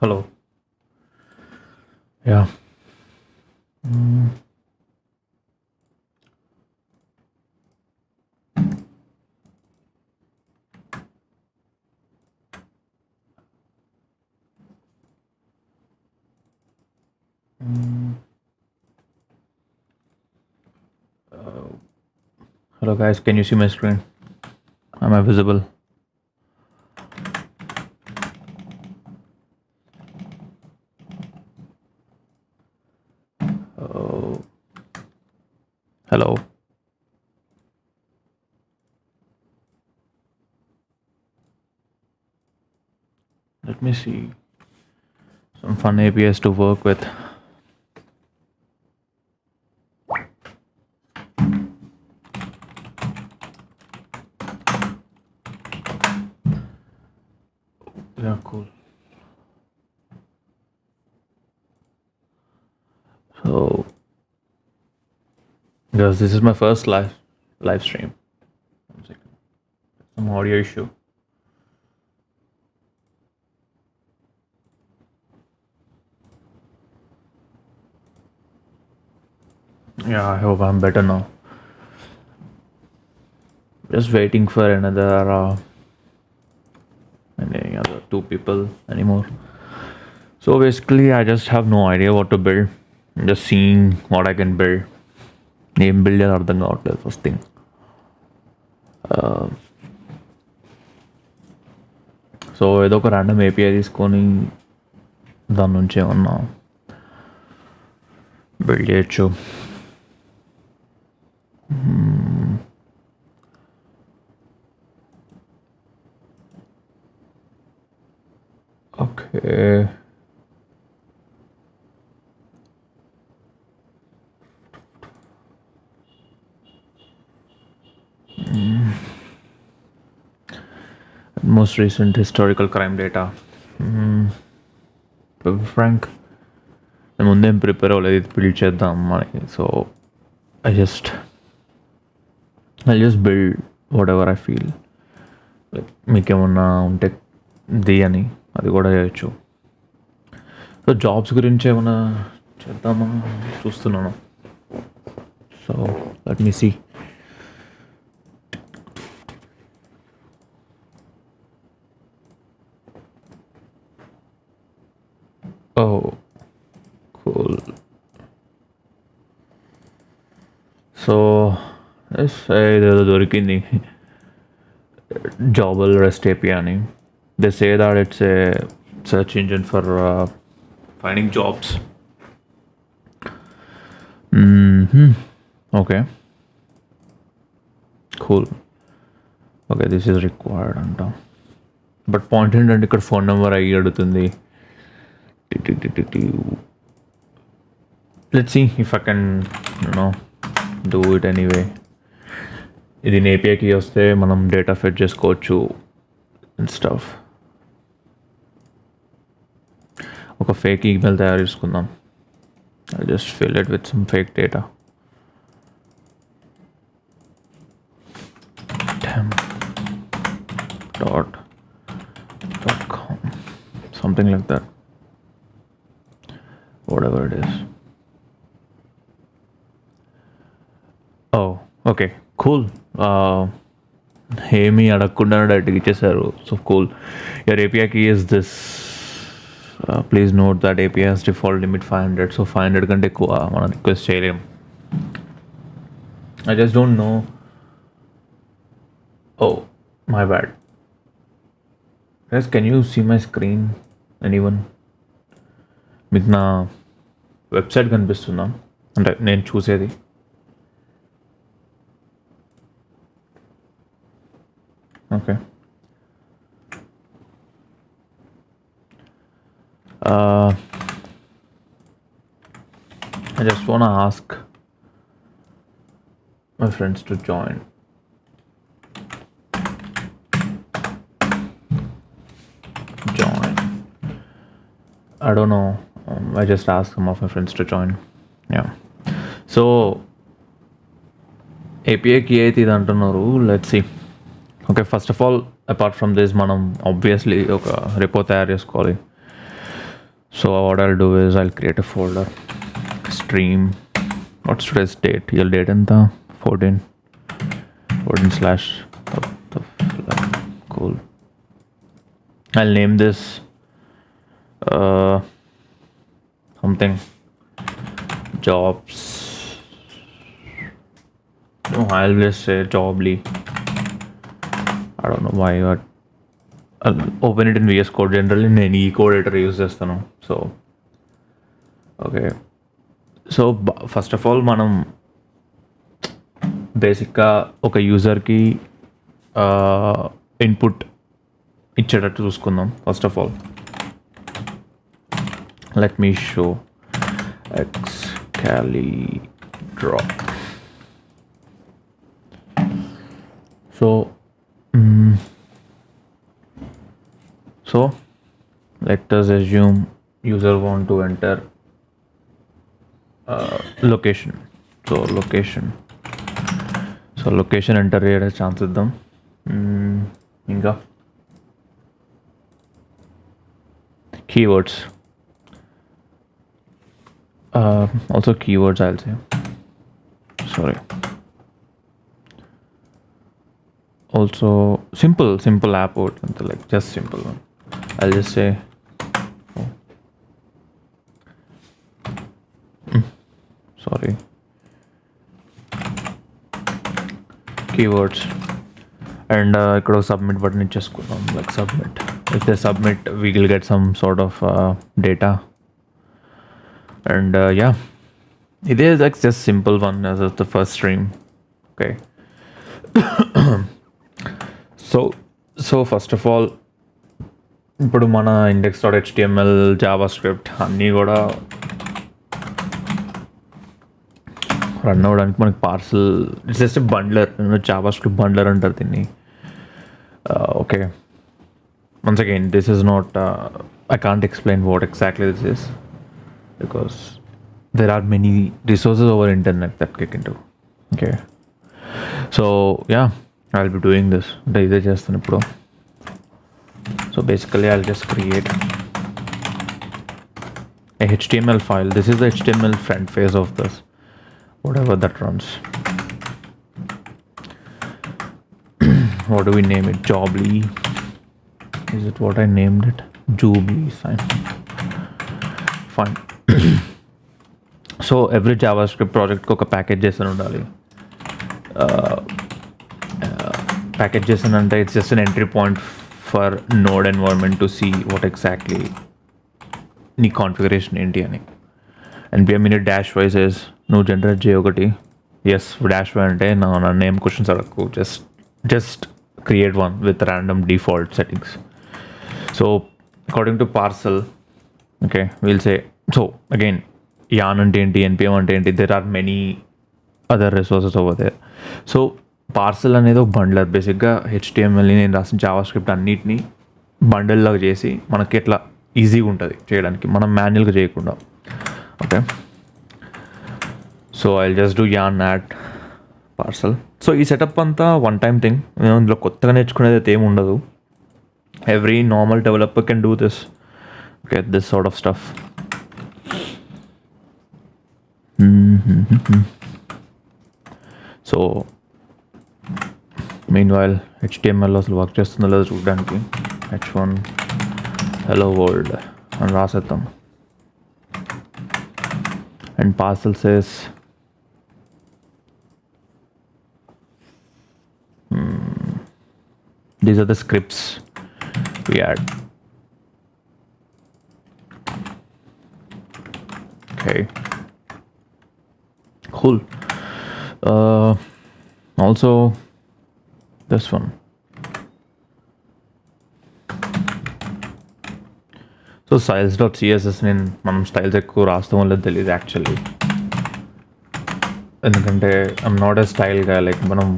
Hello. Yeah. Mm, mm, uh, Hello, guys. Can you see my screen? Am I visible? Oh, hello. Let me see some fun APIs to work with. Yeah, cool. So, guys, this is my first live stream. One second. Some audio issue. Yeah, I hope I'm better now. Just waiting for any other two people anymore. So basically, I just have no idea what to build. I'm just seeing what I can build. ఏం build చేయాలో అర్థం కావట్లేదు first thing. So ఏదో ఒక random API తీసుకొని దాని నుంచి ఏమన్నా బిల్డ్ చేయొచ్చు. Okay, most recent historical crime data. Frank, నేను ముందేం ప్రిపేర్ అవ్వలేదు, ఇది బిల్డ్ చేద్దాం అని. So I just build what ever I feel like. మీకేమన్నా ఉంటే అని అది కూడా చేయొచ్చు. సో జాబ్స్ గురించి ఏమైనా చేద్దామా చూస్తున్నాను. So let me see. Oh, cool. So, ఇదేదో దొరికింది, జాబల్ రెస్ట్ ఏపీ అని. They say that it's a search engine for finding jobs. Okay, cool. Okay, this is required అంట. బట్ పాయింట్ ఏంటంటే ఇక్కడ ఫోన్ నెంబర్ అయ్యి అడుగుతుంది. Let's see if I can, do it anyway. ఇది ఏపీఐకి వస్తే మనం డేటా ఫెడ్ చేసుకోవచ్చు అండ్ స్టఫ్. ఒక ఫేక్ ఈమెయిల్ తయారు చేసుకుందాం. I just fill it with some fake data. .com, something like that, whatever it is. Oh, okay, cool. ఏమీ అడగకుండా డైరెక్ట్గా ఇచ్చేసారు. So cool. Your API key is this. Please note that API has default limit 500. So 500 కంటే ఎక్కువ మనం request చేయలేం. I just don't know. Oh my bad. Can you see my screen? Anyone? మీకు నా వెబ్సైట్ కనిపిస్తుందా? అంటే నేను చూసేది. Okay. I just want to ask my friends to join. I don't know. I just asked some of my friends to join. Yeah. So API key అయితే ఇది అంటున్నారు. Let's see. Okay, first of all apart from this మనం obviously ఒక రిపో తయారు చేసుకోవాలి. So what I'll do is I'll create a folder, stream. What's today's date? Your date in the 14 slash what the cool. I'll name this something jobs. No, I'll just say jobly. I don't know why, but I'll open it in VS Code. Generally నేను ఈ code editor use చేస్తాను. So okay, so first of all మనం బేసిక్గా ఒక యూజర్కి input ఇచ్చేటట్టు చూసుకుందాం. First of all let me show Excalidraw. So let us assume user want to enter location. So location enter చేయడానికి ఛాన్స్ ఇద్దాం. ఇంకా keywords, also keywords I'll say. Sorry. Also simple app or something, like just simple one. I'll just say sorry, keywords, and ikkada submit button icheskunnam, like submit. If they submit, we will get some sort of data, and yeah, it is like just simple one as of the first stream. Okay. So first of all, ఇప్పుడు మన index.html, JavaScript అన్నీ కూడా run అవ్వడానికి మనకి parcel it's just బండ్లర్, JavaScript బండ్లర్ అంటారు దీన్ని. Okay, once again this is not I can't explain what exactly this is because there are many resources over internet that kick into. Okay, so yeah, I'll be doing this. ఇదే చేస్తాను ఇప్పుడు. So basically I'll just create a HTML file. This is the HTML front face of this, whatever that runs. What do we name it? Jobly. Is it what I named it? Jubly. Fine. So every JavaScript project ko oka package JSON undali. Package JSON ante it's just an entry point for node environment to see what exactly నీ configuration ఏంటి అని. npm init -y says నువ్వు generate చేయ ఒకటి. Yes, -y అంటే నా name questions అడగకు, just create one with random default settings. So according to parcel, okay, will say, so again yarn అంటే ఏంటి, npm అంటే ఏంటి, there are many other resources over there. So parcel అనేది ఒక బండ్లర్. బేసిక్గా హెచ్టిఎంఎల్ని నేను రాసిన జావాస్క్రిప్ట్ అన్నిటినీ బండిల్లాగా చేసి మనకి ఎట్లా ఈజీగా ఉంటుంది చేయడానికి, మనం మాన్యువల్గా చేయకుండా. Okay, so I just do yarn add parcel. So ఈ సెటప్ అంతా వన్ టైం థింగ్. ఇందులో కొత్తగా నేర్చుకునేది అయితే ఏమి ఉండదు. Every normal developer can do this, get this sort of stuff. So meanwhile HTML అసలు వర్క్ చేస్తుందో లేదో చూడడానికి h1 hello world అని రాసేద్దాం. And parcel says these are the scripts we add. Okay, cool. Also this one. So styles.css నేను మనం styles ఎక్కువ రాస్తాం వల్ల తెలియదు యాక్చువల్లీ. ఎందుకంటే ఐమ్ నాట్ ఎ స్టైల్ గా, లైక్ మనం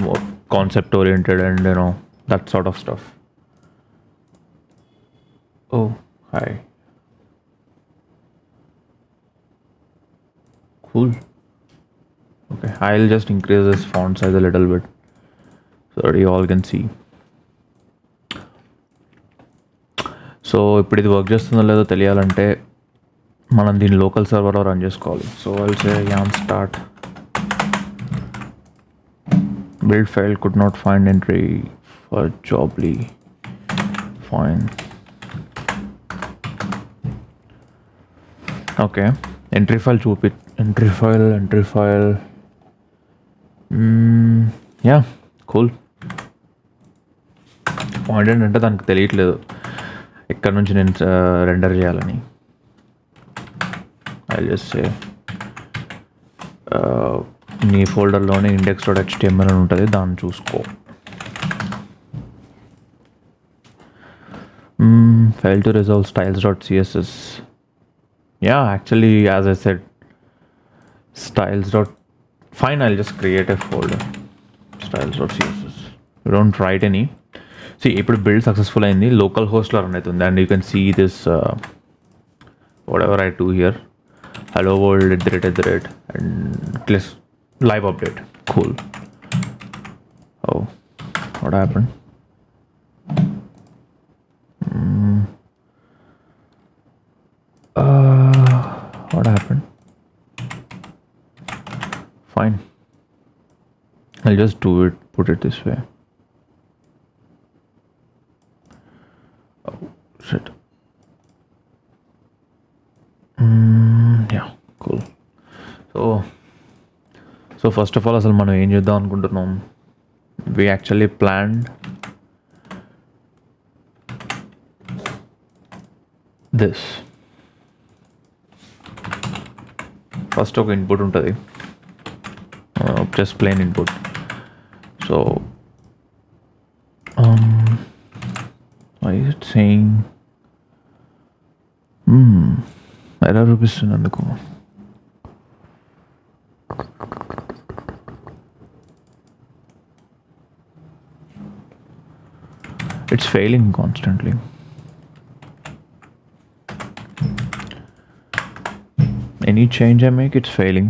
more concept oriented and you know that sort of stuff. Oh hi, cool. Okay, I'll just increase this font size a little bit so that you all can see. So ఇప్పుడు ఇది work చేస్తుందో లేదో తెలియాలంటే మనం దీన్ని local సర్వర్లో run చేసుకోవాలి. So I will say yarn start build file could not find entry for jobly fine. Okay, entry file entry file yeah cool. Point ఏంటంటే దానికి తెలియట్లేదు ఎక్కడి నుంచి నేను రెండర్ చేయాలని. ఐ జస్ట్ సే నీ ఫోల్డర్లోనే index.html అని ఉంటుంది, దాన్ని చూసుకో. fail to resolve styles.css. Yeah, actually, as I said, fine, I'll just create a folder styles.css. You don't write any. See, ఇప్పుడు build successful అయింది, local host లో రన్ అవుతుంది, and you can see this whatever I do here, hello world @ and click live update. Cool. Oh, what happened? What happened? Fine, I'll just do it, put it this way. Oh shit. Yeah, cool. So first of all, అసలు మనం ఏం చేద్దాం అనుకుంటున్నాం? We actually planned this. First ఒక input ఉంటుంది, just plain input. So why is it saying error చూపిస్తుంది అందుకు? It's failing constantly. Any change I make, it's failing.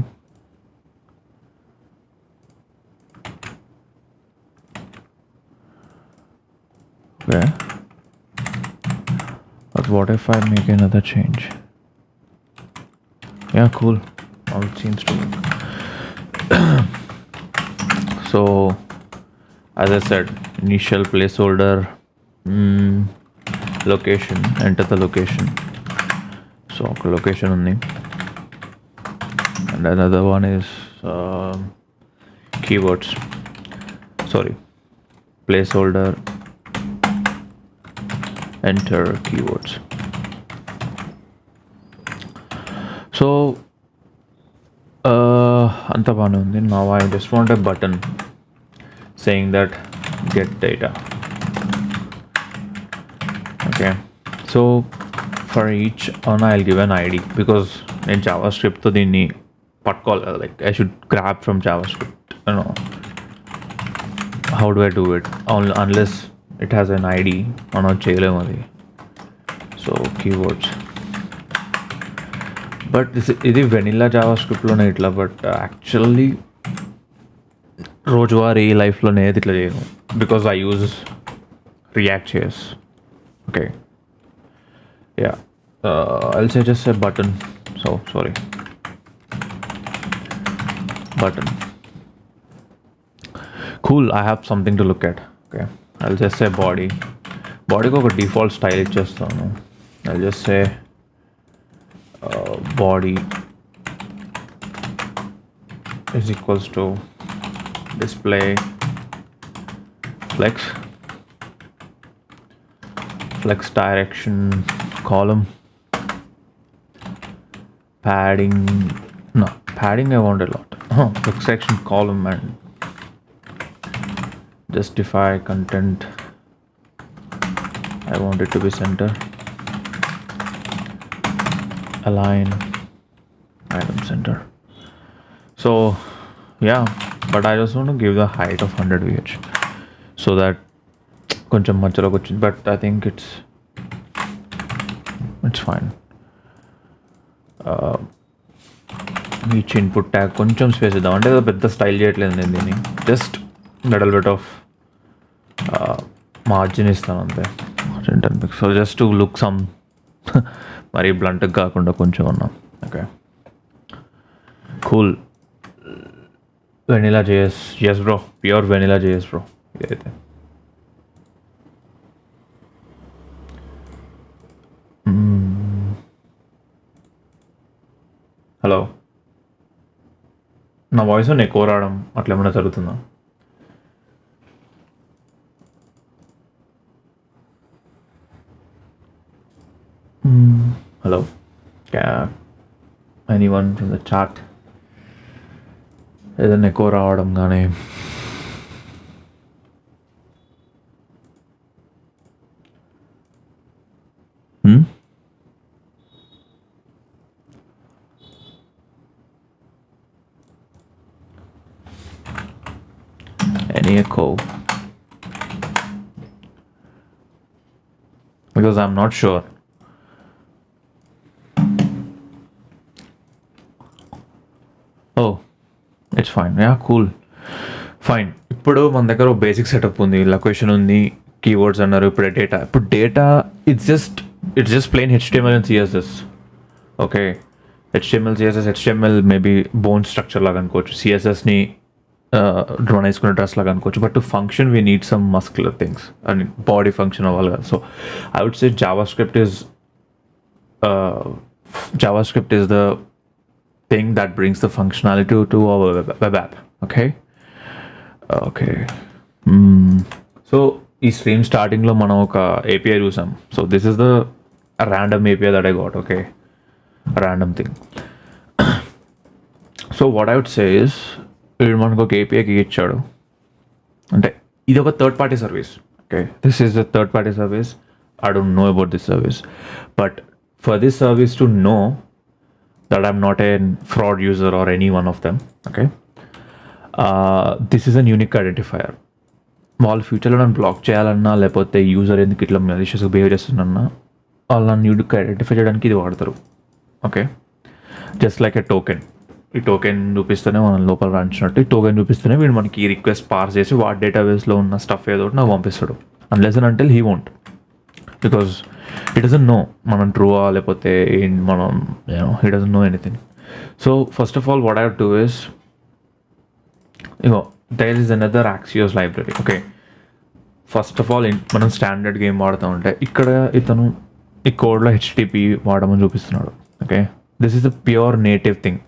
Okay. But what if I make another change? Yeah, cool. All it seems to work. So, as I said, initial placeholder, location, enter the location. So, location only. And another one is keywords. Sorry, placeholder, enter keywords. So anta baane undi. Now I just want a button saying that get data. Okay, so for each one I'll give an ID, because in JavaScript to దీన్ని పట్టుకోవాలి, like I should grab from JavaScript. I don't know how do I do it unless it has an ID. మనం చేయలేము అది. So keywords, but ఇది vanilla జావాస్క్రిప్ట్లోనే ఇట్లా, but actually రోజువారీ లైఫ్లోనే ఇట్లా చేయను, బికాజ్ ఐ యూజ్ రియాక్ట్ చేస్. Okay, yeah, I'll say just a button. So sorry, button. Cool, I have something to look at. Okay, I'll just say body ko oka default style ichchestanu. I'll just say body is equals to display flex direction column, padding I want a lot. Flex section column, and justify content, I want it to be center, align item center. So yeah, but I just want to give the height of 100 vh so that కొంచెం మధ్యలోకి వచ్చింది, but I think it's fine. Each input tag కొంచెం space ఇద్దాం, అంటే పెద్ద style చేయట్లేదు నేను దీన్ని, just middle bit of margin ఇస్తాను అంతే. 10 pixels just to look some మరీ బ్లంట్గా కాకుండా కొంచెం అన్నా. Okay cool. Vanilla JS, yes bro, pure vanilla JS bro ఇదైతే. హలో, నా వాయిస్ ఎక్కువ రావడం అట్లా ఏమైనా జరుగుతుందా? Hello, anyone from the chat ఏదైనా ఎక్కువ రావడం కానీ any echo, because I'm not sure. Oh, it's fine. Yeah, cool. Fine. ఇప్పుడు మన దగ్గర బేసిక్ సెటప్ ఉంది, లొకేషన్ ఉంది, కీవర్డ్స్ అన్నారు, ఇప్పుడు data it's just plain HTML and CSS. Okay, HTML CSS, HTML maybe bone structure లాగా అనుకోవచ్చు, CSSని డ్రోన్ వేసుకునే డ్రెస్ లాగా అనుకోవచ్చు. But to function we need some muscular things and body function అవ్వాలి కదా. So I would say JavaScript is the thing that brings the functionality to our web app. Okay. So ఈ స్ట్రీమ్ స్టార్టింగ్లో మనం ఒక API చూసాం. So this is the random API that I got. Okay, random thing. So what I would say is, వీడు మనకు ఒక APIకి ఇచ్చాడు అంటే ఇది ఒక third party service. Okay, this is the third party service. I don't know about this service, but for this service to know that I'm not a fraud user or any one of them, okay, this is a unique identifier. వాళ్ళ ఫ్యూచర్లో నన్ను black చేయాలన్నా లేకపోతే user ఎందుకు ఇట్లా మెలిషియస్గా behave చేస్తున్నా వాళ్ళు నన్ను యూనిక్ ఐడెంటిఫై చేయడానికి ఇది వాడతారు. Okay, just like a token. ఈ టోకెన్ చూపిస్తేనే మనం లోపల రాంచినట్టు ఈ టోకెన్ చూపిస్తేనే వీడు మనకి రిక్వెస్ట్ పాస్ చేసి వాడి డేటాబేస్లో ఉన్న స్టఫ్ ఏదో ఒకటి నాకు పంపిస్తాడు. Unless and until he won't, because he doesn't know మనం ట్రూవా లేకపోతే మనం he doesn't know anything. So first of all what I do is, there is another axios library. Okay, first of all మనం standard game వాడుతూ ఉంటే ఇక్కడ ఇతను ఈ కోడ్లో HTTP వాడమని చూపిస్తున్నాడు. ఓకే, this is a pure native thing,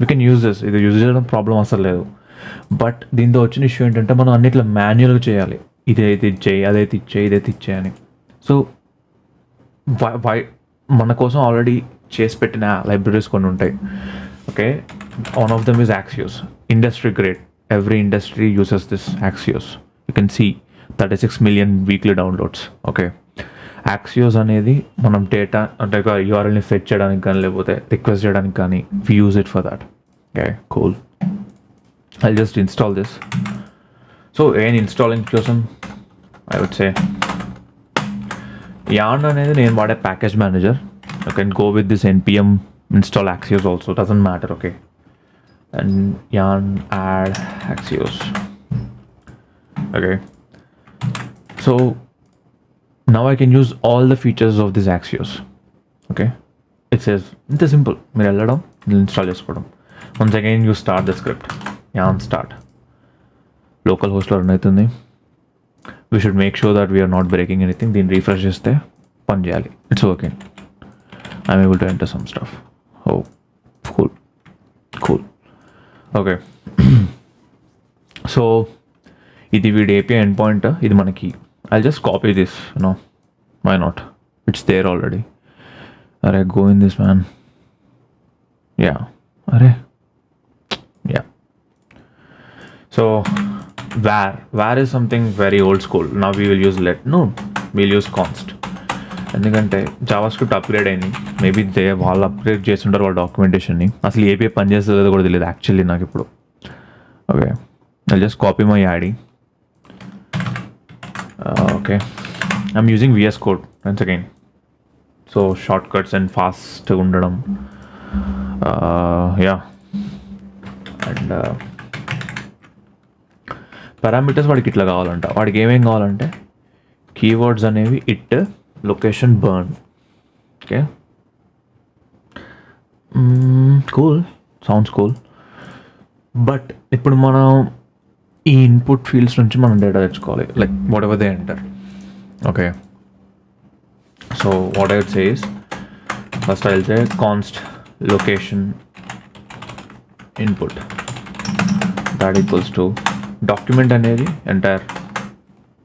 we can use this. ఇది యూజ్ చేయడం ప్రాబ్లం అసలు లేదు. బట్ దీంతో వచ్చిన ఇష్యూ ఏంటంటే మనం అన్నిట్లో మాన్యువల్గా చేయాలి. ఇదైతే ఇచ్చేయి, అదైతే ఇచ్చేయి, ఇదైతే ఇచ్చేయి అని. సో మన కోసం ఆల్రెడీ చేసి పెట్టిన లైబ్రరీస్ కొన్ని ఉంటాయి. Okay, one of them is Axios, industry grade. Every industry uses this Axios. You can see 36 million weekly downloads. Okay, Axios అనేది మనం డేటా అంటే URLని ఫెచ్ చేయడానికి కానీ లేకపోతే రిక్వెస్ట్ చేయడానికి కానీ we use it for that. Okay, cool. I just install this. So installing కోసం I would say yarn అనేది నేను వాడే package manager. You can go with this npm install Axios also, doesn't matter. Okay, and yarn add Axios. Okay, so now I can use all the features of this Axios. Okay, it says ఇంత simple, మీరు వెళ్ళడం install చేసుకోవడం. Once again you start the script, yarn start, local హోస్ట్లో run అవుతుంది. We should make sure that we are not breaking anything. దీన్ని refresh చేస్తే పని చేయాలి. It's working. I'm able to enter some stuff. Oh cool. Okay, so ఇది వీడి API end point. ఇది మనకి I'll just copy this, why not? It's there already. Arey, go in this, man. Yeah. So var is something very old school. Now we will use we'll use const. ఎందుకంటే JavaScript upgrade అయింది. Maybe వాళ్ళు upgrade చేస్తుంటారు వాళ్ళ డాక్యుమెంటేషన్ని. అసలు API పనిచేస్తుందో లేదో కూడా తెలియదు యాక్చువల్లీ నాకు ఇప్పుడు. Okay, I'll just copy my ID. Okay, I'm using VS Code once again, so shortcuts and fast undadam. Yeah, and parameters వాడికి ఇట్లా కావాలంట. వాడికి ఏమేం కావాలంటే కీవర్డ్స్ అనేవి it, location, burn. Okay, cool, sounds cool. But ఇప్పుడు మనం ఈ ఇన్పుట్ ఫీల్డ్స్ నుంచి మనం డేటా తెచ్చుకోవాలి, like whatever they enter. Okay, so what I would say is, first I will say const location input that equals to document అనేది entire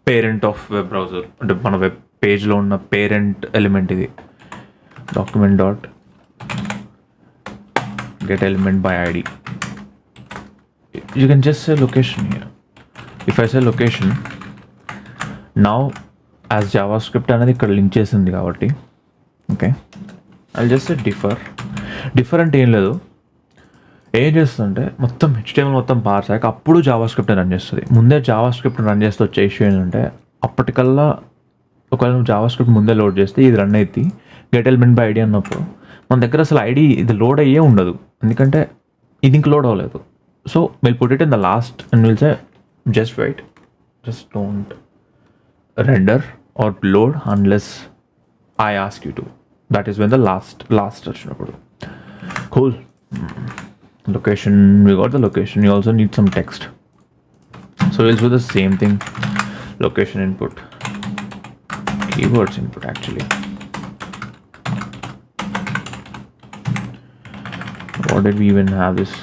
parent of web browser, అంటే మన web పేజ్లో ఉన్న parent element ఇది. Document dot get element by id. You can just say location here. If I say location, now as JavaScript అనేది ఇక్కడ link చేసింది కాబట్టి, okay, I'll just say differ అంటే ఏం లేదు, ఏం చేస్తుందంటే మొత్తం HTML మొత్తం పార్స్ అయ్యాక అప్పుడు JavaScript రన్ చేస్తుంది. ముందే JavaScript రన్ చేస్తే వచ్చే ఇష్యూ ఏంటంటే, అప్పటికల్లా ఒకవేళ నువ్వు JavaScript ముందే లోడ్ చేస్తే ఇది రన్ అవుతుంది గెట్ ఎలిమెంట్ బై ఐడి అన్నప్పుడు మన దగ్గర అసలు ఐడి ఇది లోడ్ అయ్యే ఉండదు, ఎందుకంటే ఇది ఇంక లోడ్ అవ్వలేదు. So will put it in the last and will say just wait, just don't render or load unless I ask you to. That is when the last వచ్చినప్పుడు. Cool. Location, we got the location. You also need some text, so we'll do the same thing. Location input, keywords input actually. What did we even have this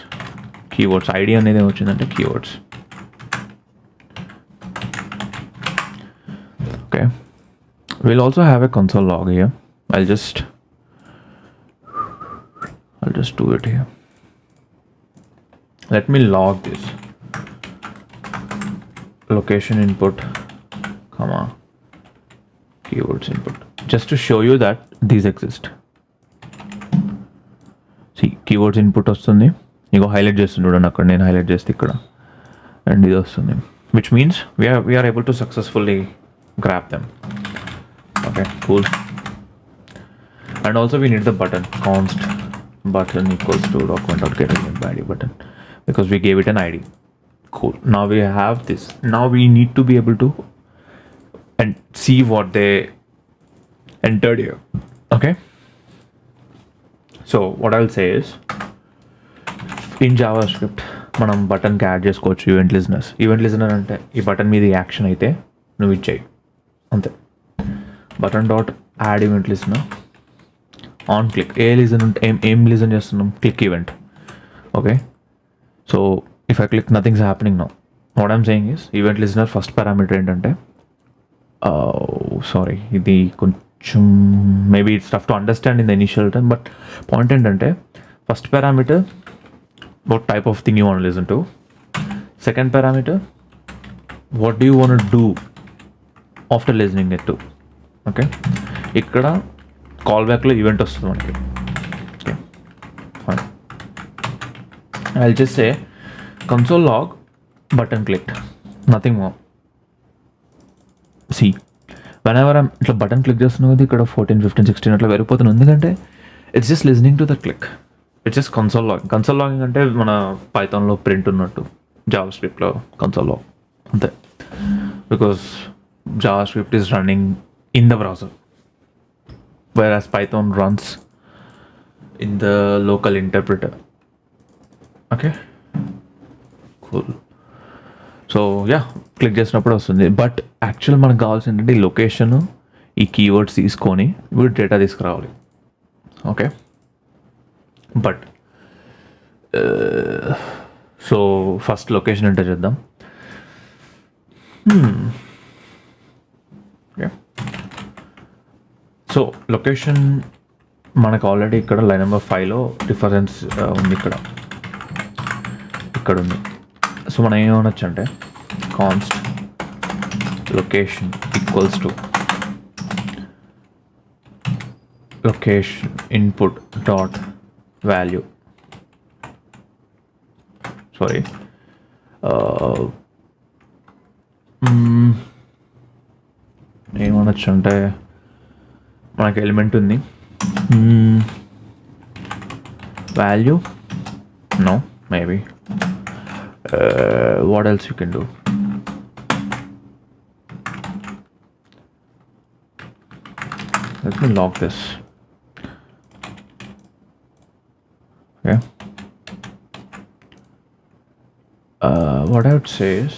keywords id anedi ochindante keywords. Okay, we'll also have a console log here. I'll just do it here. Let me log this location input, comma, keywords input, just to show you that these exist. See, keywords input వస్తుంది, ఇగో highlight చేస్తుంది చూడండి, అక్కడ నేను highlight చేస్తే ఇక్కడ, and ఇది వస్తుంది, which means we are able to successfully grab them. Okay, cool. And also we need the button, const button equals to document.getElementById button, because we gave it an id. Cool. Now we have this. Now we need to be able to and see what they entered here. Okay, so what I'll say is, in JavaScript మనం బటన్కి add చేసుకోవచ్చు event listeners. Event listener అంటే ఈ button మీద action అయితే నువ్వు ఇచ్చేయి అంతే. Button dot add event listener on click. A listen ఉంటే ఏం లిజన్ చేస్తున్నాం, click event. Okay, so if I click nothings happening now. What I'm saying is, event listener first parameter ఏంటంటే, సారీ ఇది కొంచెం maybe it's tough to understand in the initial time, but point ఏంటంటే, first parameter what type of thing you want to listen to. Second parameter, what do you want to do after listening it to. Okay, ఇక్కడ call బ్యాక్లో event వస్తుంది మనకి. Okay, fine. I'll just say console log button clicked, nothing more. See, whenever I'm ఇట్లా button click చేస్తున్నా కదా, ఇక్కడ 14, 15, 16 అట్లా వెళ్ళిపోతున్నాను, ఎందుకంటే it's just listening to the click. It's just console logging. Console logging అంటే మన పైథాన్లో ప్రింట్ ఉన్నట్టు, జావాస్క్రిప్ట్లో కన్సోల్ లాగ్ అంతే. Because JavaScript is running in the browser, whereas Python runs in the local interpreter. Okay, cool. So yeah, click చేసినప్పుడు వస్తుంది. But actual మనకు కావాల్సింది ఏంటంటే, ఈ లొకేషన్, ఈ కీవర్డ్స్ తీసుకొని ఇప్పుడు డేటా తీసుకురావాలి. Okay, but so first location enter చేద్దాం. ఓకే, సో లొకేషన్ మనకు ఆల్రెడీ ఇక్కడ లైన్ నెంబర్ 5లో రిఫరెన్స్ ఉంది, ఇక్కడ ఉంది. సో మనం ఏమనొచ్చు అంటే, const location equals to location input dot value, sorry, ఏమనొచ్చు అంటే, మనకి ఎలిమెంట్ ఉంది, value, no maybe, what else you can do, let me log this. Okay. What I would say is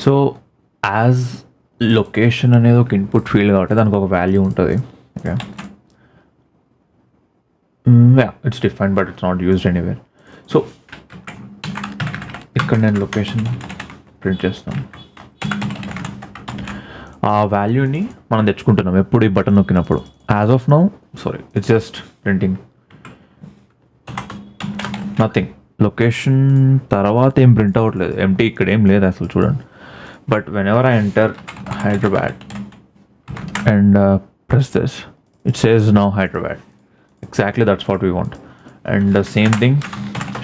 so as location అనేది ఒక input field కాబట్టి దానికి ఒక value ఉంటుంది. Okay, it's different but it's not used anywhere. So ఇక్కడ నేను location print చేస్తాను. ఆ వాల్యూని మనం తెచ్చుకుంటున్నాం ఎప్పుడు ఈ బటన్ నొక్కినప్పుడు. As of now it's just printing nothing. Location తర్వాత ఏం ప్రింట్ అవ్వట్లేదు, ఎంటీ ఇక్కడ ఏం లేదు అసలు చూడండి. But when ever I enter Hyderabad and press this, it says now Hyderabad. Exactly, that's what we want. And the same thing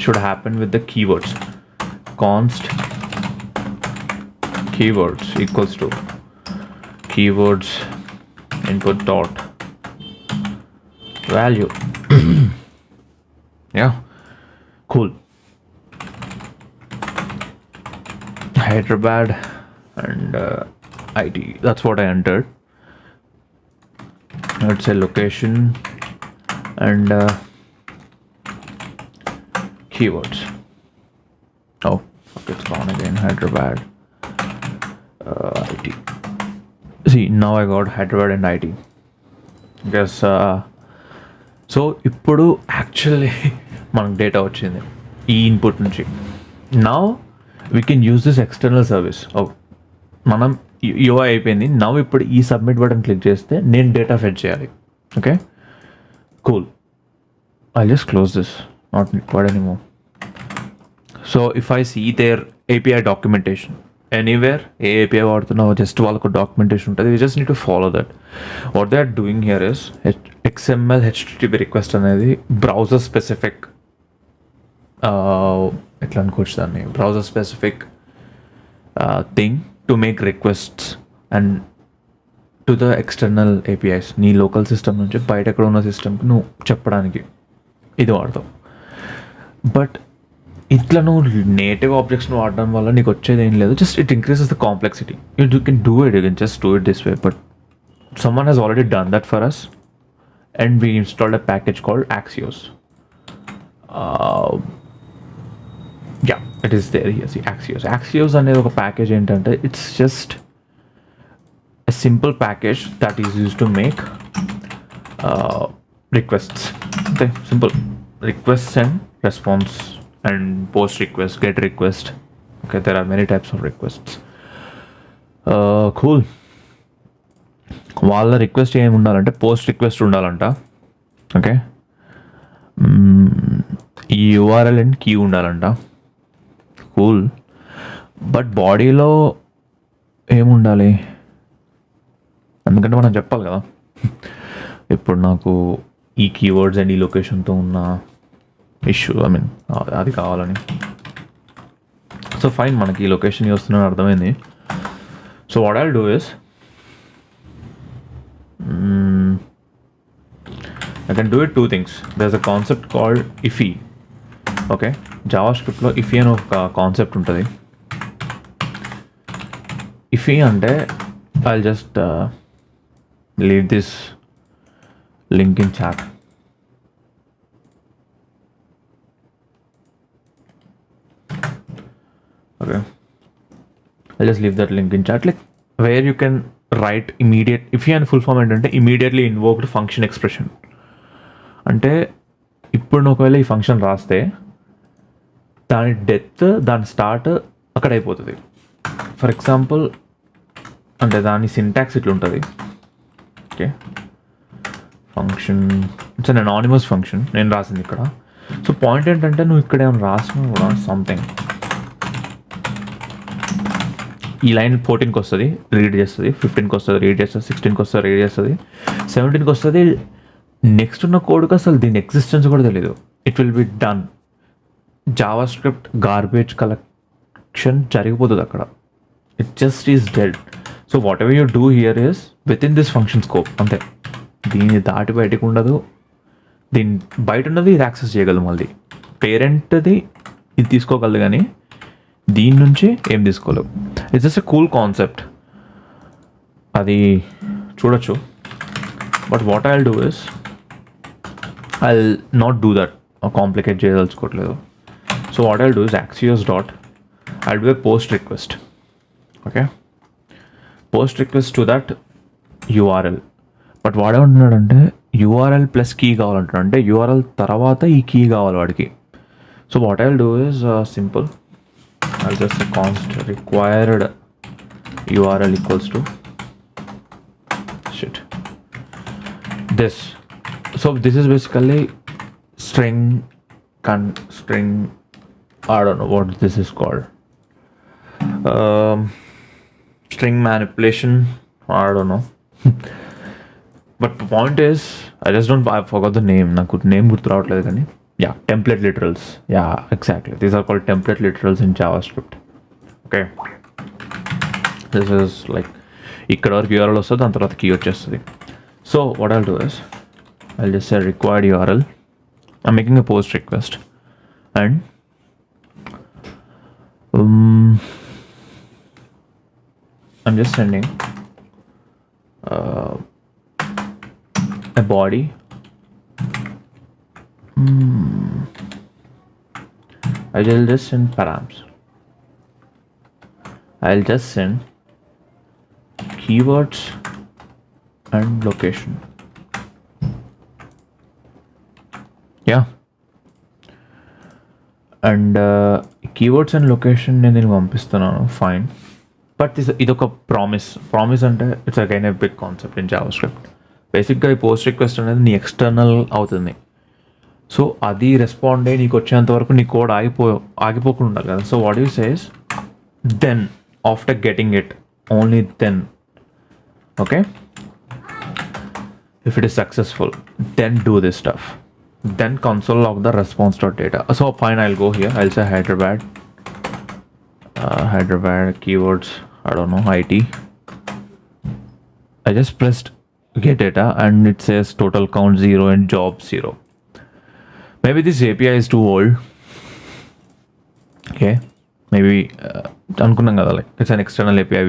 should happen with the keywords. Const keywords equals to keywords input dot value. Yeah, cool. Hyderabad and IT, that's what I entered. Let's say location and keywords. Oh, okay, it's gone again. Hyderabad IT. See, now I got Hyderabad and IT. Guess so ఇప్పుడు actually మనకు data వచ్చింది ఈ input నుంచి. Now we can use this external service. మనం UI అయిపోయింది. Now ఇప్పుడు ఈ submit button click చేస్తే నేను డేటా ఫెడ్ చేయాలి. Okay, cool. I just close this, not required anymore. So if I see their API documentation anywhere, ఏ API వాడుతున్నావో just వాళ్ళకు డాక్యుమెంటేషన్ ఉంటుంది. We just need to follow that. What they are doing here is XML HTTP request అనేది browser specific, ఎట్లా అనుకోవచ్చు దాన్ని, browser specific thing to make requests and to the external APIs. నీ local system నుంచి బయట ఎక్కడ ఉన్న సిస్టమ్కి నువ్వు చెప్పడానికి ఇది వాడతావు. బట్ ఇట్లా నువ్వు నేటివ్ ఆబ్జెక్ట్స్ని వాడడం వల్ల నీకు వచ్చేది ఏం లేదు. Just it increases the complexity. You can do it, you can just do it this way. But someone has already done that for us and we installed a package called Axios. Yeah, it is there here. See, Axios అనేది ఒక package ఏంటంటే it's just a simple package that is use to make requests. అంతే, simple request and response and post request, get request. Okay, there are many types of requests. Cool. వాళ్ళ request ఏమి ఉండాలంటే post request ఉండాలంట. Okay, ఈ URL and key ఉండాలంట. Cool. But బాడీలో ఏముండాలి, ఎందుకంటే మనం చెప్పాలి కదా. ఇప్పుడు నాకు ఈ కీవర్డ్స్ అండ్ ఈ లొకేషన్తో ఉన్న ఇష్యూ, ఐ మీన్ అది కావాలని. సో ఫైన్, మనకి ఈ లొకేషన్ వస్తుందని అర్థమైంది. So what I'll do is I can do it two things. There's a concept called iffy. Okay, JavaScript లో iffy అని ఒక కాన్సెప్ట్ ఉంటుంది. iffy అంటే I'll just leave this link in chat. Okay, I'll just leave that link in chat, like where you can write immediate. iffy and full form ఏంటంటే immediately invoked function expression. అంటే ఇప్పుడు ఒకవేళ ఈ function రాస్తే దాని death, దాని start అక్కడ అయిపోతుంది. ఫర్ ఎగ్జాంపుల్ అంటే దాని సింటాక్స్ ఇట్లా ఉంటుంది. Okay, function it's an anonymous function నేను రాసింది ఇక్కడ. సో పాయింట్ ఏంటంటే నువ్వు ఇక్కడ ఏమైనా రాసినా కూడా సంథింగ్, ఈ లైన్ 14కి వస్తుంది రీడ్ చేస్తుంది, 15కి వస్తుంది రీడ్ చేస్తుంది, 16కి వస్తుంది రీడ్ చేస్తుంది, 17కి వస్తుంది. నెక్స్ట్ ఉన్న కోడ్కి అసలు దీని ఎగ్జిస్టెన్స్ కూడా తెలియదు. It will be done. JavaScript garbage collection జరిగిపోతుంది అక్కడ. It just is dead. So what ever you do here is with in this function scope, అంతే. దీన్ని దాటి బయటకు ఉండదు. దీని బయట ఉన్నది ఇది యాక్సెస్ చేయగలదు మళ్ళీ. పేరెంట్ది ఇది తీసుకోగలదు కానీ దీని నుంచి ఏం తీసుకోలేవు. It's just a cool concept, అది చూడొచ్చు. But what I will do is I will not do that, complicate చేయదలుచుకోవట్లేదు. So what I will do is axios dot I will do a post request. Okay, post request to that URL. But వాడేమంటున్నాడంటే URL plus key కావాలంటున్నాడు, అంటే URL తర్వాత ఈ key కావాలి వాడికి. So what I will do is simple, I'll just say const required URL equals to this. So this is basically string I don't know what this is called, string manipulation, I don't know. But the point is I forgot the name, నాకు name గుర్తు రావట్లేదు కానీ yeah, template literals. Yeah, exactly. These are called template literals in JavaScript. Okay. This is like ikkada varaku URL ostadi, dan tarvata key vachestadi. So what I'll do is I'll just say required URL. I'm making a post request and I'm just sending a body. I will just send params. I'll just send keywords and location. Yeah. And keywords and location నేను పంపిస్తున్నాను, fine. But ఇదొక promise అంటే it's again a big concept in JavaScript. బేసిక్గా ఈ post request అనేది నీ external అవుతుంది. So అది రెస్పాండ్ అయ్యి నీకు వచ్చేంత వరకు నీ కోడ్ ఆగిపోకుండా ఉండాలి కదా. So what you says then after getting it only then, okay, if it is successful then do this stuff, then console log the response.data. So fine, I'll go here, I'll say Hyderabad keywords, I don't know, IT. I just pressed get data and it says total count 0 and job 0. Maybe this API is too old. Okay, maybe అనుకున్నాం కదా, like it's an external API,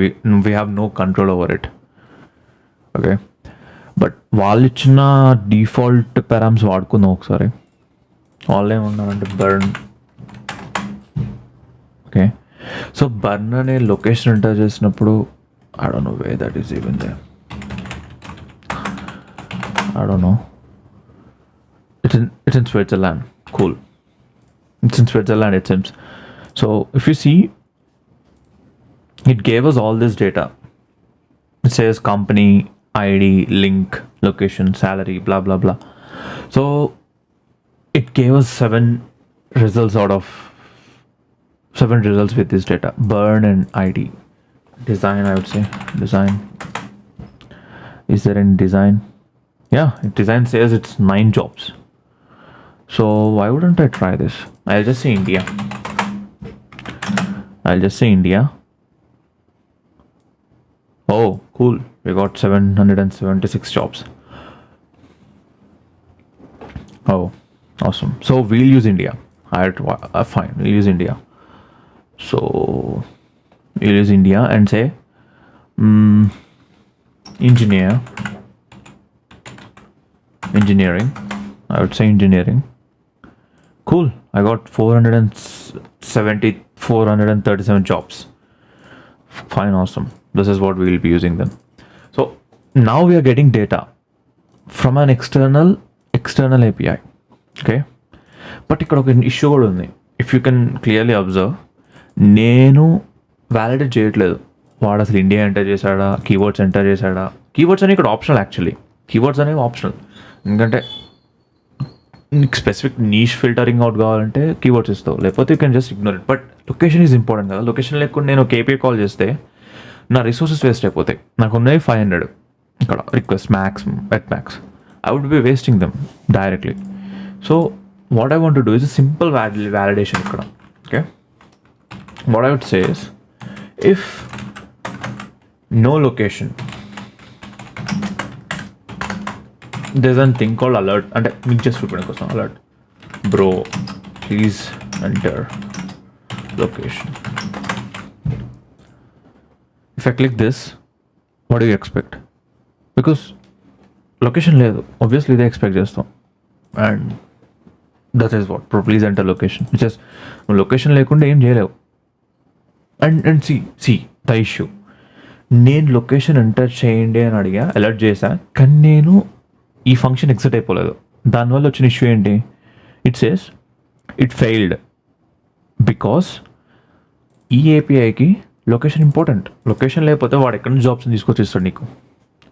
we have no control over it. Okay, but వాళ్ళు ఇచ్చిన default పారామ్స్ వాడుకుందాం ఒకసారి. వాళ్ళు ఏమన్నారంటే burn. Okay, so burn అనే location enter చేసినప్పుడు I don't know where that is even there. I don't know. It's in Switzerland. Cool. It's in Switzerland, it seems. So if you see, it gave us all this data. It says company, ID, link, location, salary, blah blah blah. So it gave us 7 results with this data. Burn and ID. Design, I would say. Design. Is there any design? Yeah, design says it's 9 jobs. So why wouldn't I try this? I'll just say India. Oh, cool. We got 776 jobs. Oh, awesome. So we'll use India. Fine, we'll use India. So we'll use India and say engineering. I would say engineering. Cool. I got 437 jobs. Fine, awesome. This is what we will be using then. So now we are getting data from an external API. Okay, but ఇక్కడ ఒక issue కూడా ఉంది. If you can clearly observe, నేను validate చేయట్లేదు వాడు అసలు India enter చేశాడా, keywords enter చేశాడా. కీవర్డ్స్ అనేవి ఇక్కడ ఆప్షనల్, యాక్చువల్లీ కీవర్డ్స్ అనేవి ఆప్షనల్. ఎందుకంటే నీకు స్పెసిఫిక్ నీష్ ఫిల్టరింగ్ అవుట్ కావాలంటే కీవర్డ్స్ ఇస్తావు, లేకపోతే you can just ignore it. But location is important కదా. లొకేషన్ లేకుండా నేను ఒక ఏపీఐ కాల్ చేస్తే నా రిసోర్సెస్ వేస్ట్ అయిపోతాయి. నాకు ఉన్నాయి 500 ఇక్కడ request max. I would be wasting them directly. So what I want to do is a simple validation ikkada. Okay, what I would say is if no location, there's a thing called alert, and మీకు just చూపించడం కోసం alert bro please enter location. If I click this, what do you expect? Because location లేదు, obviously they expect చేస్తాం. And that is what please enter location, which is location లేకుండా ఏం చేయలేవు. And see the issue, నేను location enter చేయండి అని అడిగా, alert చేశా, కానీ నేను ఈ ఫంక్షన్ ఎగ్జిట్ అయిపోలేదు. దానివల్ల వచ్చిన ఇష్యూ ఏంటి? It says it failed because ఈ ఏపీఐకి లొకేషన్ ఇంపార్టెంట్. లొకేషన్ లేకపోతే వాడు ఎక్కడి నుంచి జాబ్స్ తీసుకొచ్చి ఇస్తాడు నీకు.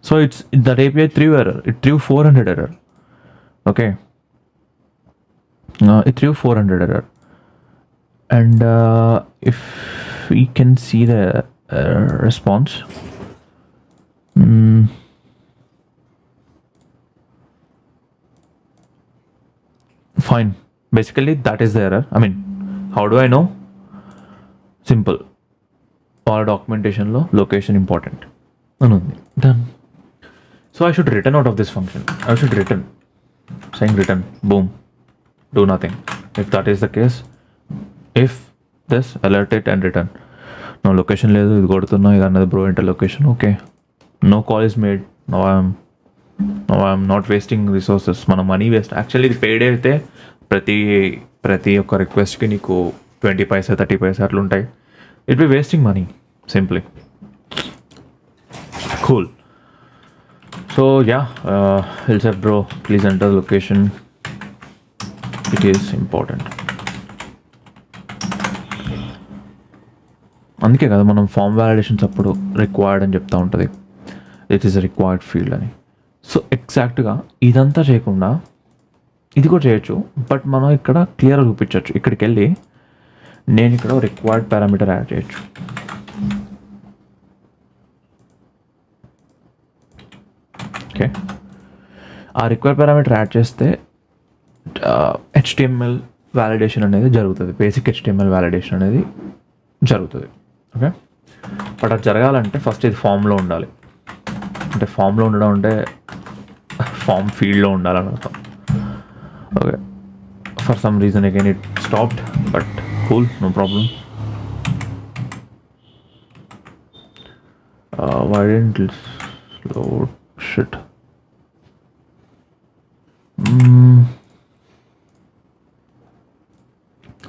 So it's that API three error, it three 400 error. Okay, it threw 400 error. And if we can see the response, fine, basically that is the error. I mean, how do I know? Simple, all documentation lo location important anundi, done. So I should return out of this function. I should return, saying return, boom, do nothing. If that is the case, if this, alert it and return. No location లేదు, ఇది కొడుతున్నా, ఇది అన్నది bro enter location. Okay, no call is made. No I'm not wasting resources. మన money waste. Actually ఇది paid అయితే ప్రతి ఒక్క రిక్వెస్ట్కి నీకు 20 పైసా 30 పైసా అట్లా ఉంటాయి. It be wasting money simply. Cool. So yeah, will say bro please enter location, it is important. అందుకే కదా మనం ఫామ్ వ్యాలిడేషన్స్ అప్పుడు రిక్వైర్డ్ అని చెప్తూ ఉంటుంది, ఇట్ ఈస్ రిక్వైర్డ్ ఫీల్డ్ అని. సో ఎగ్జాక్ట్గా ఇదంతా చేయకుండా ఇది కూడా చేయొచ్చు, బట్ మనం ఇక్కడ క్లియర్గా చూపించవచ్చు. ఇక్కడికి వెళ్ళి నేను ఇక్కడ రిక్వైర్డ్ పారామీటర్ యాడ్ చేయొచ్చు. ఓకే, ఆ రిక్వైర్డ్ పారామీటర్ యాడ్ చేస్తే HTML వ్యాలిడేషన్ అనేది జరుగుతుంది. బేసిక్ HTML వ్యాలిడేషన్ అనేది జరుగుతుంది. ఓకే, బట్ అది జరగాలంటే ఫస్ట్ ఇది ఫామ్లో ఉండాలి. అంటే ఫామ్లో ఉండడం అంటే ఫామ్ ఫీల్డ్లో ఉండాలని అర్థం. Okay, for some reason again it stopped, but cool, no problem. Why didn't it load? Shit.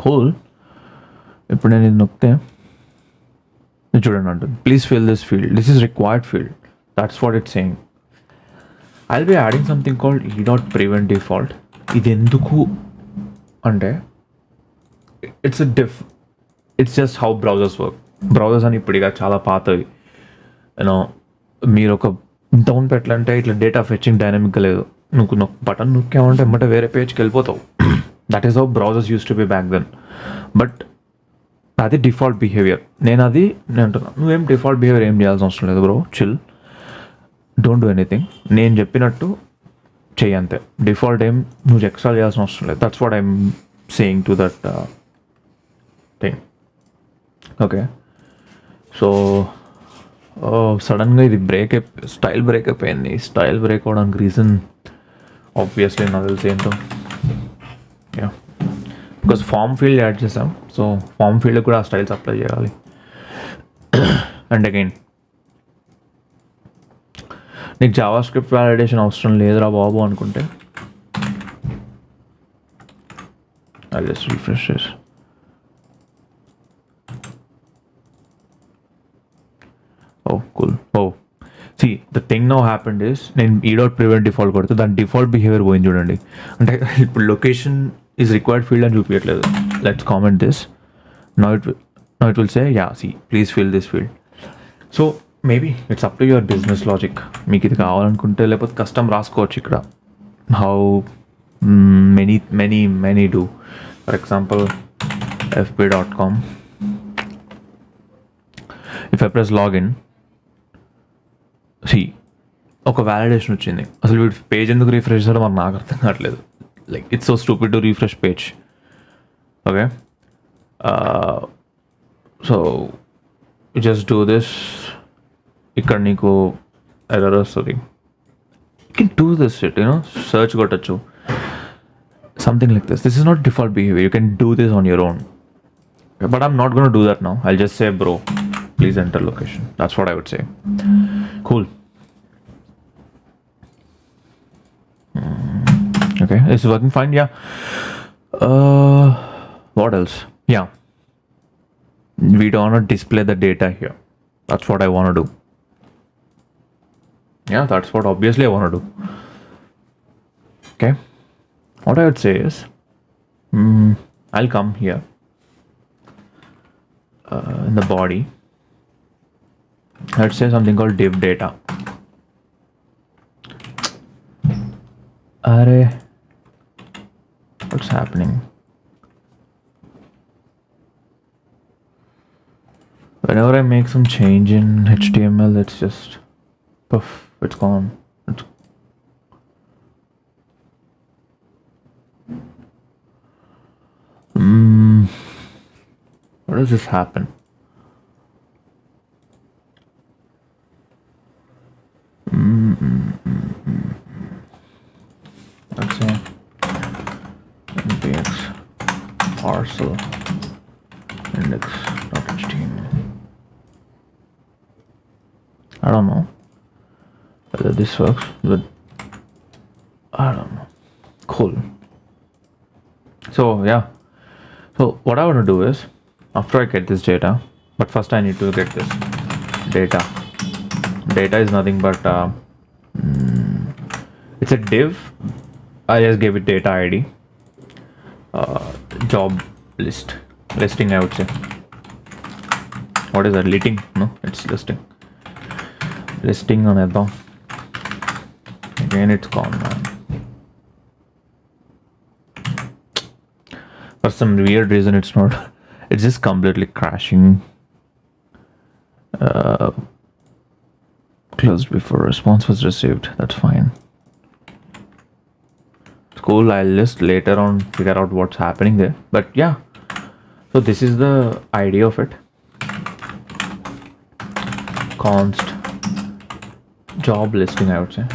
Cool. ఇప్పుడు నేను ఇది నొక్కితే చూడండి అంటుంది, please fill this field, this is required field. That's what it's saying. I'll be adding something called e.prevent default. ఇది ఎందుకు అంటే it's just how browsers work. Browsers అని ఇప్పుడుగా చాలా పాతవి. యూనో మీరు ఒక ఇంతకుముందు పెట్టాలంటే ఇట్లా డేటా ఫెచ్చింగ్ డైనమిక్గా లేదు. నువ్వు బటన్ నొక్కామంటే ఎమ్మటే వేరే పేజ్కి వెళ్ళిపోతావు. That is how browsers use to be back then. But అది డిఫాల్ట్ బిహేవియర్. నేను అంటున్నాను, నువ్వేం డిఫాల్ట్ బిహేవియర్ ఏం చేయాల్సిన అవసరం లేదు bro, chill, don't do anything. నేను చెప్పినట్టు చెయ్యి అంతే. డిఫాల్ట్ ఏం నువ్వు ఎక్స్ట్రా చేయాల్సిన అవసరం లేదు. That's what I'm saying to that thing. Okay, so సడన్గా ఇది స్టైల్ బ్రేక్ అయిపోయింది. స్టైల్ బ్రేక్ అవడానికి రీజన్ ఆబ్వియస్లీ నాకు తెలిసి ఏంటో, yeah, because form field add చేసాం. సో ఫామ్ ఫీల్డ్ కూడా ఆ స్టైల్స్ అప్లై చేయాలి. అండ్ అగైన్ నీకు జావాస్క్రిప్ట్ వ్యాలిడేషన్ అవసరం లేదురా బాబు అనుకుంటే I just refresh this. Oh, cool. Oh, see, the thing now happened is నేను e.prevent default కొడితే దాని డిఫాల్ట్ బిహేవియర్ పోయింది చూడండి. అంటే ఇప్పుడు లొకేషన్ ఈజ్ రిక్వైర్డ్ ఫీల్డ్ అని చూపించట్లేదు. Let's comment this. Now it will say yeah, see please fill this field. So maybe it's up to your business logic. మీకు ఇది కావాలనుకుంటే లేకపోతే కస్టమ్ రాసుకోవచ్చు ఇక్కడ. How many do. For example fb.com. If I press login, ఒక validation వచ్చింది. అసలు వీడు పేజ్ ఎందుకు రిఫ్రెష్ చేయాలో మరి నాకు అర్థం కావట్లేదు. Like it's so stupid to refresh page. Okay, so just do this. ఇక్కడ నీకు ఎర్రర్ వస్తుంది. You can do this shit, you know, search కొట్టచ్చు. something like this. This is not default behavior. You can do this on your own. Okay, but I'm not going to do that now. I'll just say, bro, please enter location. That's what I would say. Cool. Okay, it's working fine. Yeah. What else? Yeah, we don't want to display the data here. That's what I want to do. Yeah, that's what obviously I want to do. Okay, what I would say is I'll come here in the body. Let's say something called div data. Array, what's happening? Whenever I make some change in HTML, it's just poof, it's gone. What does this happen? Let's say npx parcel index.html. I don't know whether this works, but I don't know. Cool. So yeah, so what I want to do is, after I get this data, but first I need to get this data. Data is nothing but it's a div. I just gave it data ID, job listing I would say. What is that? Listing? No, it's listing on Edom. Again, it's gone, man. For some weird reason, it's not. It's just completely crashing. Closed before response was received. That's fine. It's cool. I'll just later on figure out what's happening there. But yeah, so this is the idea of it. Const job listing, I would say,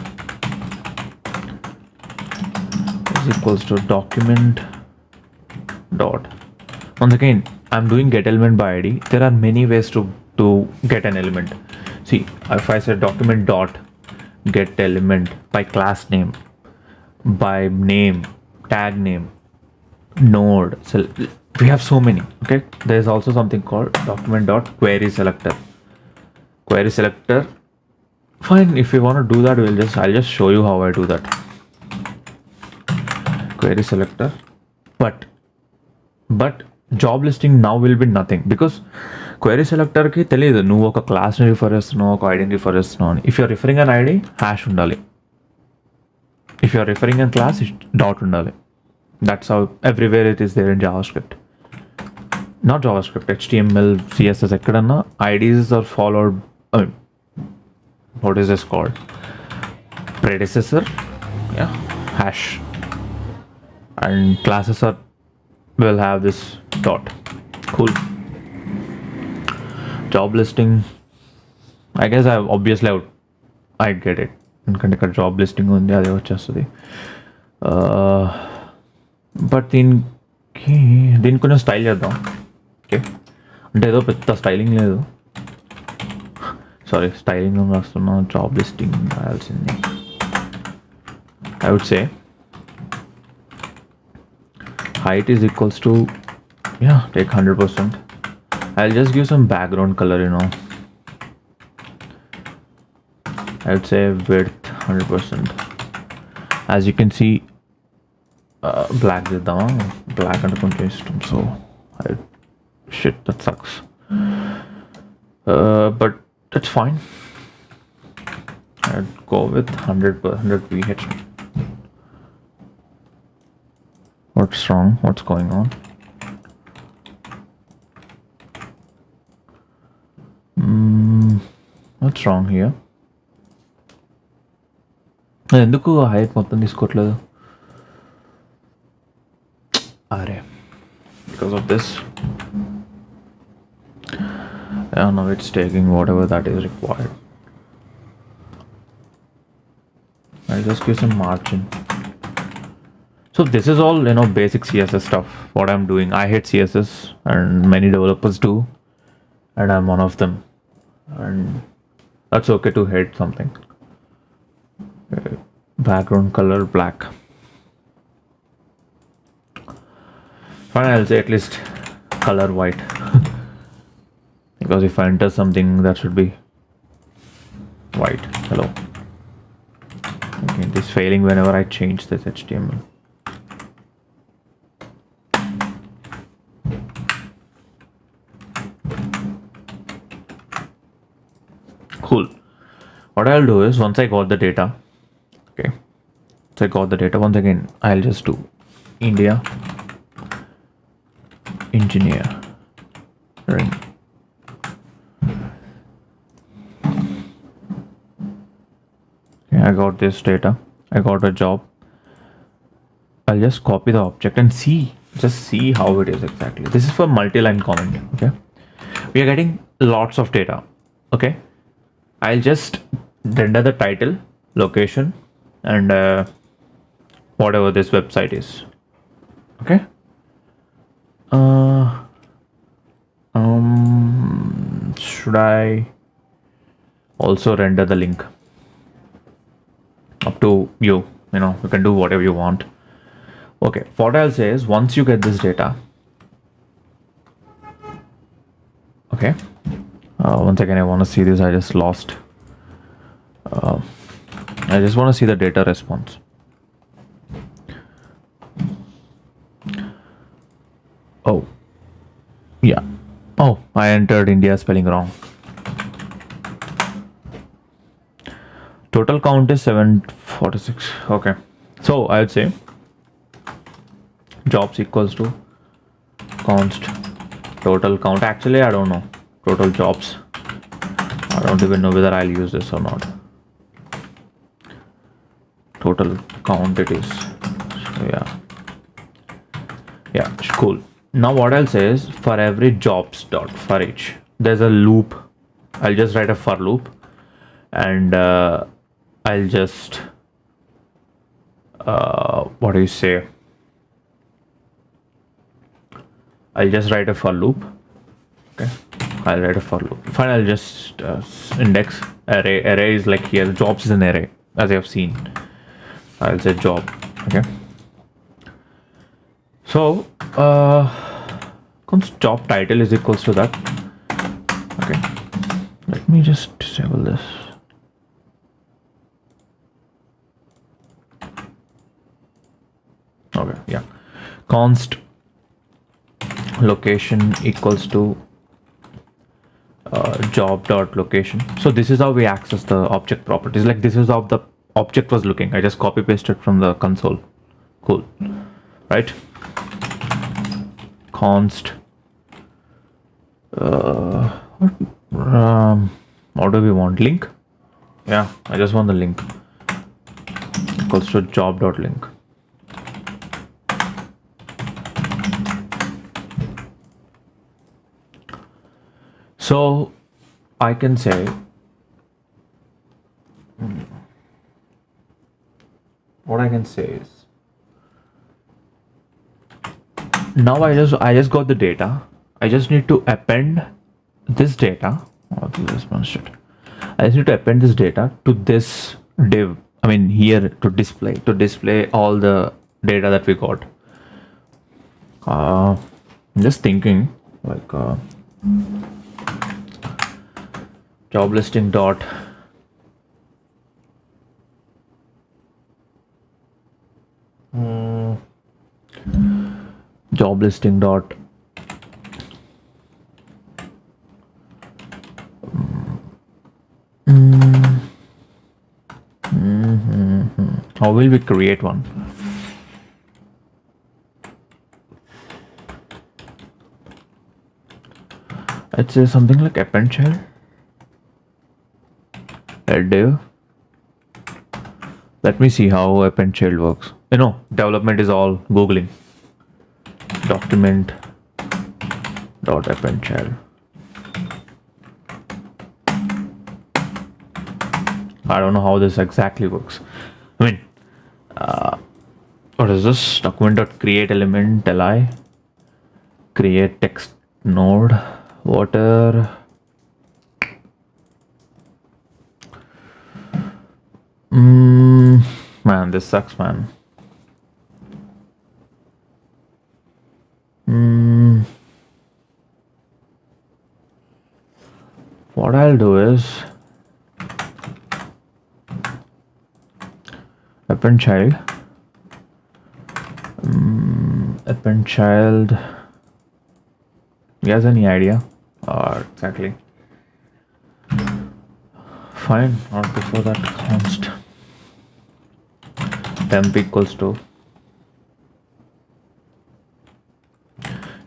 is equals to document dot. Once again, I'm doing get element by ID. There are many ways to get an element. See, if I say document dot get element by class name, by name, tag name, node, so we have so many. Okay, there's also something called document dot query selector. Query selector, fine. If you want to do that, I'll just show you how I do that. Query selector, but job listing now will be nothing, because query selector ki తెలియదు నువ్వు ఒక క్లాస్ని refer చేస్తున్నావు, ఒక ఐడిని refer చేస్తున్నావు అని. If you're referring an ID, hash ఉండాలి. If you're referring an class, dot ఉండాలి. That's how everywhere it is there in JavaScript. Not JavaScript, HTML, CSS, ఎక్కడన్నా IDs are followed. What is this called? Predecessor, yeah, hash, and classes will have this dot. Cool. Job listing, I guess I get it. ఎందుకంటే ఇక్కడ job listing ఉంది, అదే వచ్చేస్తుంది. But దీనికి కొంచెం style చేద్దాం. Okay, అంటే ఏదో పెద్ద స్టైలింగ్ లేదు. సారీ, స్టైలింగ్ రాస్తున్నా, జాబ్ లిస్టింగ్ రాయాల్సింది. I would say height is equals to, yeah, take 100%. I'll just give some background color, I would say width 100%. As you can see, black చేద్దామా, black అంటే కొంచెం ఇష్టం. So shit, that sucks, but that's fine. I'd go with 100 pH. What's wrong? What's going on? What's wrong here? ఎందుకు height మొత్తం తీసుకోవట్లేదు? అరే, because of this. Yeah, now it's taking whatever that is required. I'll just give some margin. So this is all, basic CSS stuff. What I'm doing, I hate CSS, and many developers do, and I'm one of them. And that's okay to hate something. Background color black. Fine, I'll say at least color white. Because if I enter something, that should be white. Hello. Okay, it is failing whenever I change this HTML. Cool. What I'll do is, once I got the data, okay, so I got the data, once again I'll just do India engineer, right? Okay, I got this data, I got a job. I'll just copy the object and just see how it is exactly. This is for multi-line comment. Okay, we are getting lots of data. Okay, I'll just render the title, location, and whatever this website is. Okay. Should I also render the link? Up to you. You can do whatever you want. Okay. What I'll say is, once you get this data, okay. Once again, I want to see this. I just lost. I just want to see the data response. Oh, yeah. Oh, I entered India spelling wrong. Total count is 746. Okay. So I would say jobs equals to const total count. Actually, I don't know. Total jobs. I don't even know whether I'll use this or not. Total count it is. So yeah, cool. Now what I'll say is, for every jobs dot for each, there's a loop. I'll just write a for loop, and I'll just what do you say? I'll just write a for loop. Okay, I'll write a for loop. Fine, I'll just index array. Array is like here. Jobs is an array, as you have seen. I'll say job. Okay. So const job title is equals to that. Okay. Let me just disable this. Okay. Yeah. Const location equals to job dot location. So this is how we access the object properties. Like, this is how the object was looking. I just copy pasted from the console. Cool, right? Const what do we want? Link. Yeah, I just want the link equals to job dot link. So I can say what I can say is, now I just got the data. I just need to append this data. I just need to append this data to this div. I mean, here to display all the data that we got. I'm just thinking, like, job listing dot job listing dot how will we create one? I'd say something like append child, add div. Let me see how append child works. Development is all googling. Document dot append child. I don't know how this exactly works. I mean, What is this? Document.create element li create text node water. Man, this sucks, man. What I'll do is append child. Append child. You guys any idea? Exactly. Fine, not before that const temp equals to.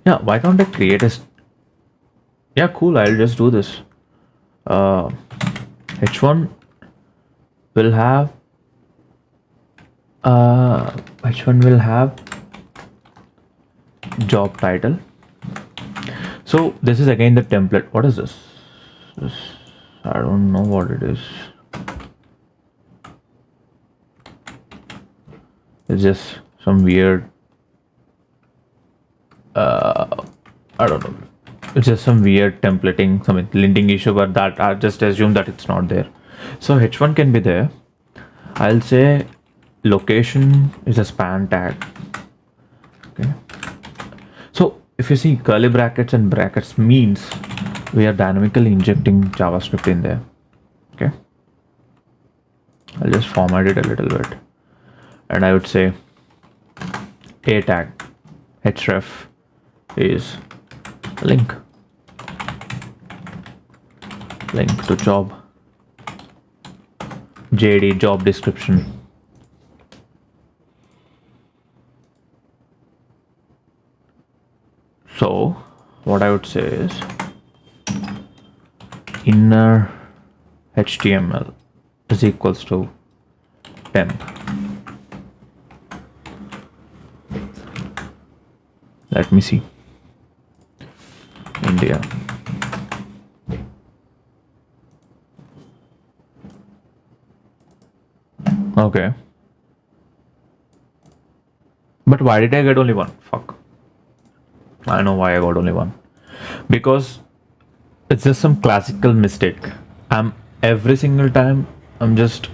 Yeah, why can't I create a yeah, cool, I'll just do this. H1 will have H1 will have job title. So this is again the template. What is this? I don't know what it is. It's just some weird I don't know. It's just some weird templating, some linting issue, but that I just assume that it's not there. So H1 can be there. I'll say location is a span tag. Okay. So if you see curly brackets and brackets means we are dynamically injecting JavaScript in there. Okay. I'll just format it a little bit. And I would say a tag href is link to job JD job description. So what I would say is inner HTML is equals to temp. Let me see. India. Okay. But why did I get only one? Fuck. I know why I got only one. Because it's just some classical mistake. Every single time I'm just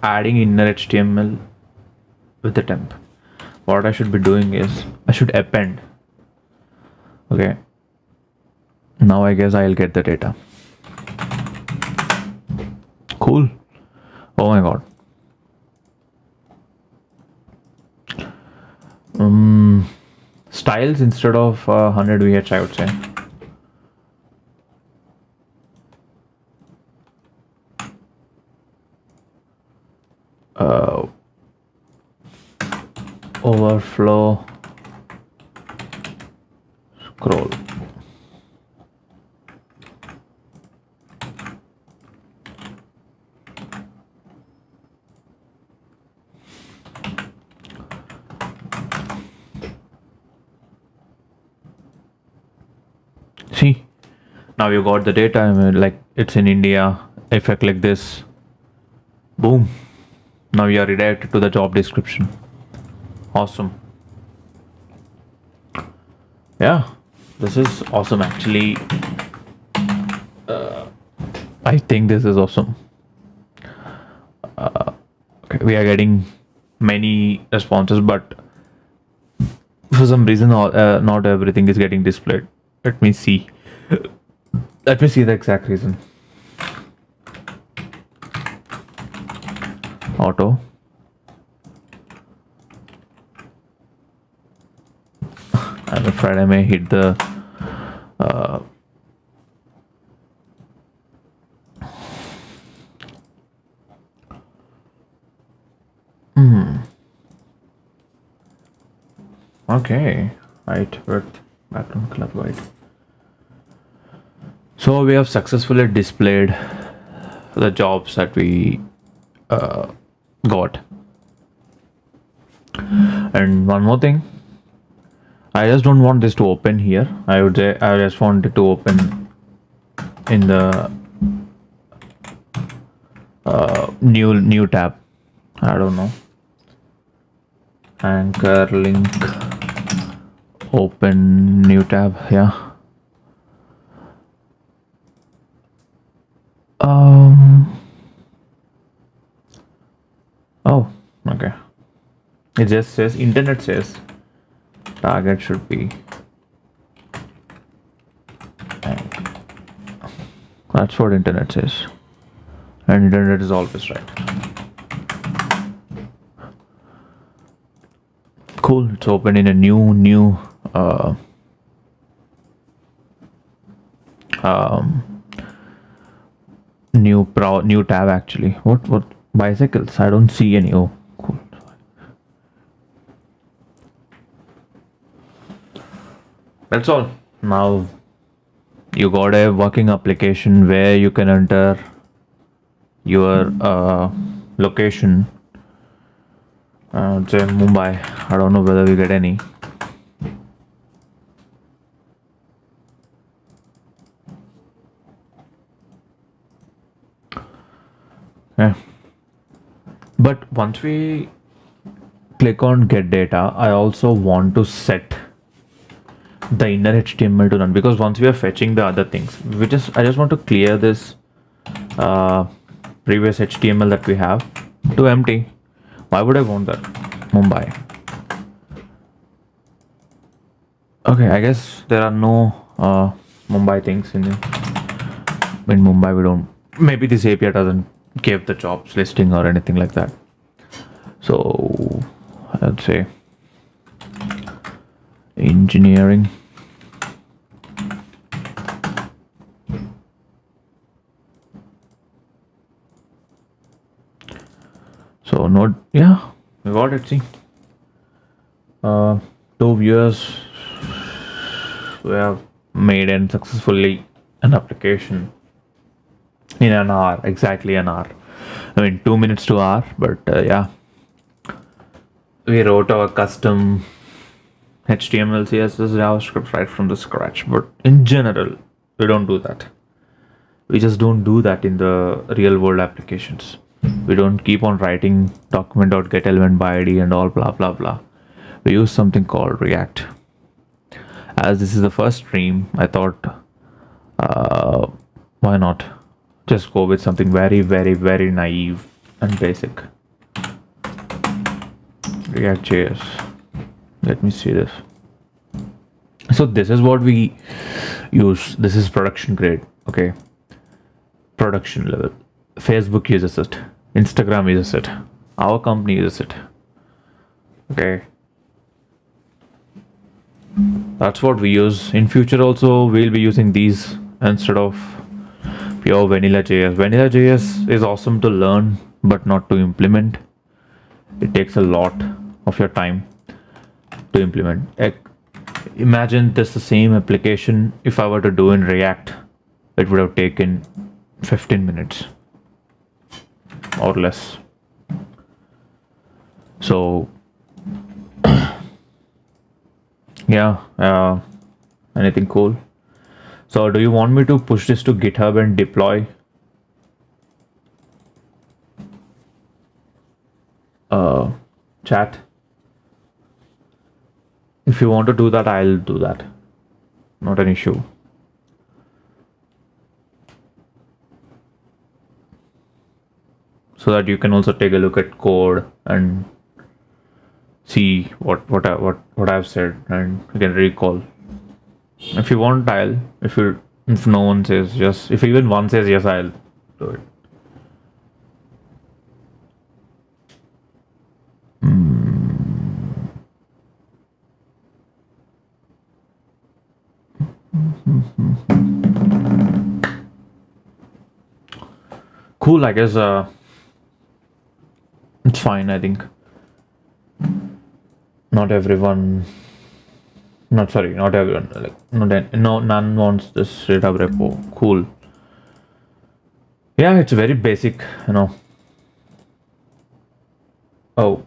adding inner HTML with the temp. What I should be doing is I should append. Okay. Now I guess I'll get the data. Cool. Oh my god. Styles instead of 100 VH, I would say. Overflow scroll. See, now you got the data. I mean, like it's in India. If I click this, boom, now you are redirected to the job description. Awesome. Yeah, this is awesome actually. I think this is awesome. Okay, we are getting many responses, but for some reason not everything is getting displayed. Let me see the exact reason. Auto. I'm afraid I may hit the okay, right, width, background color white. So we have successfully displayed the jobs that we got. And one more thing, I just don't want this to open here. I would say I just want it to open in the new tab. I don't know. Anchor link, open new tab. Yeah. Oh, okay. It just says internet says target should be. That's what internet says, and internet is always right. Cool. It's open in a new new tab actually. What bicycles? I don't see any. Oh, cool. That's all. Now you got a working application where you can enter your location. Say Mumbai. I don't know whether we get any. Yeah. But once we click on get data, I also want to set the inner HTML to run, because once we are fetching the other things, I just want to clear this previous HTML that we have to empty. Why would I want that? Mumbai. Okay, I guess there are no Mumbai things in Mumbai. We don't. Maybe this API doesn't give the jobs listing or anything like that. So I'd say engineering. So node, yeah, we got it. See, 2 years we have made and successfully an application in an hour, exactly an hour. I mean 2 minutes to hour, but yeah, we wrote our custom HTML, CSS, JavaScript right from the scratch. But in general, we don't do that. We just don't do that in the real world applications. We don't keep on writing document.getElementById and all blah blah blah. We use something called React. As this is the first stream, I thought, why not just go with something very, very, very naive and basic. React.js. Let me see this. So this is what we use. This is production grade. Okay. Production level. Facebook uses it. Instagram uses it. Our company uses it. Okay. That's what we use. In future also, we'll be using these instead of pure vanilla.js. Vanilla.js is awesome to learn, but not to implement. It takes a lot of your time to implement. Imagine this the same application if I were to do in React. It would have taken 15 minutes or less. So yeah, anything cool? So do you want me to push this to GitHub and deploy chat? If you want to do that, I'll do that. Not an issue. So that you can also take a look at code and see what I've said, and you can recall. If you want, I'll. If no one says yes, if even one says yes, I'll do it. Cool, I guess it's fine, I think. Not everyone, not everyone, like none wants this GitHub repo. Cool. Yeah, it's very basic, you know. Oh,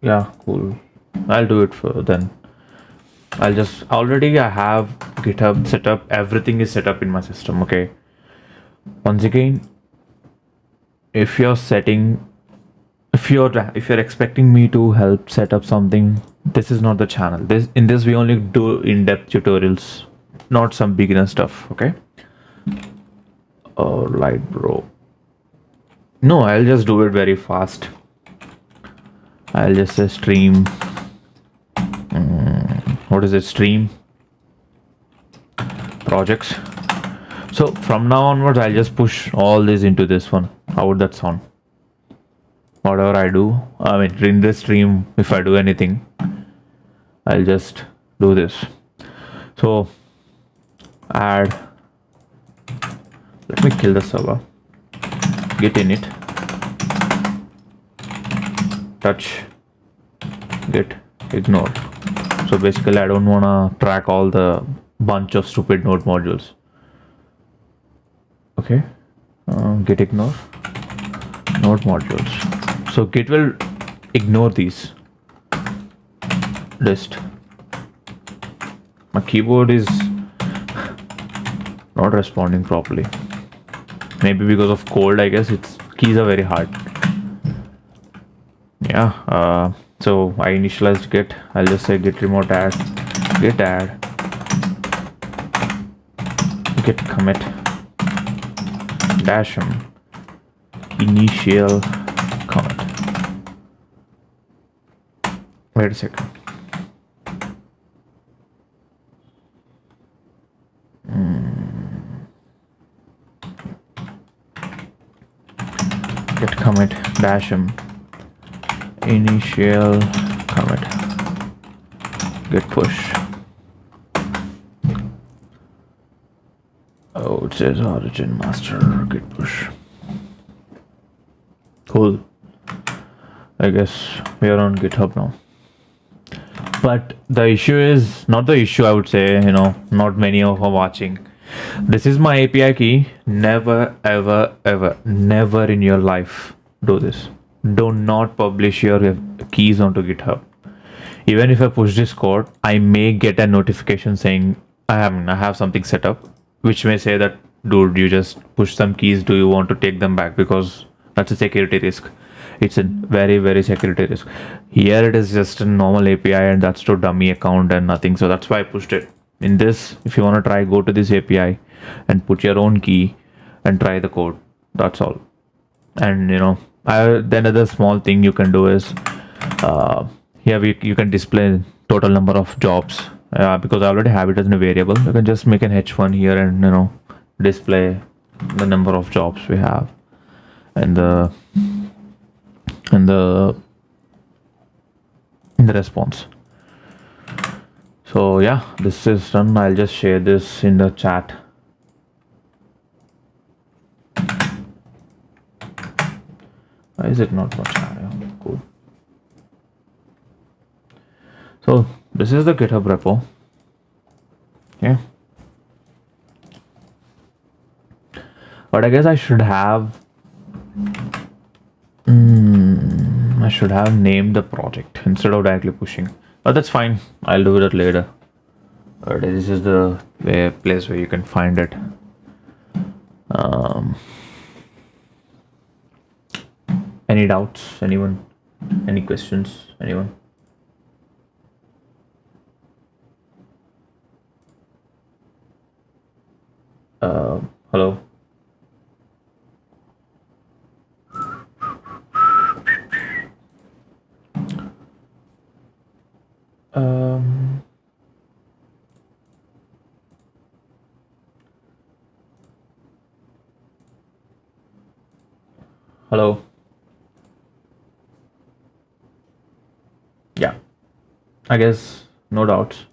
yeah, cool. I'll do it for then. I have GitHub set up. Everything is set up in my system. Okay. Once again, if you're setting if you're expecting me to help set up something, this is not the channel. This we only do in-depth tutorials, not some beginner stuff. Okay. Oh, light, bro. No, I'll just do it very fast. I'll just say stream. What is it? Stream projects. So from now onwards, I'll just push all this into this one. How would that sound? Whatever I do, I mean, in this stream, if I do anything, I'll just do this. So add. Let me kill the server. Get in it. Touch. Get. Ignore. So basically, I don't wanna track all the bunch of stupid node modules. Okay. Git ignore. Node modules. So Git will ignore these. List. My keyboard is not responding properly. Maybe because of cold, I guess. Its keys are very hard. Yeah. So I initialized Git. I'll just say git remote add. Git add. Git commit. Dash m. Initial commit. Wait a second. Git commit dash m. Initial commit. Git push. Oh, it says origin master git push. Cool. I guess we are on GitHub now. But the issue is not the issue, I would say, not many of are watching. This is my API key. Never, ever, ever, never in your life do this. Do not publish your keys onto GitHub. Even if I push this code, I may get a notification saying I have something set up, which may say that, dude, you just push some keys. Do you want to take them back? Because that's a security risk. It's a very, very security risk. Here it is just a normal API and that's to dummy account and nothing. So that's why I pushed it. In this, if you want to try, go to this API and put your own key and try the code. That's all. And the another small thing you can do is here you can display total number of jobs. Because I already have it as a variable. You can just make an h1 here and display the number of jobs we have and the response. So yeah, this is done. I'll just share this in the chat. Why is it not for chat? Yeah, cool. So this is the GitHub repo. Yeah. But I guess I should have named the project instead of directly pushing. But that's fine. I'll do it later. But this is the place where you can find it. Any doubts? Anyone? Any questions? Anyone? Hello? Hello? Yeah. I guess no doubts.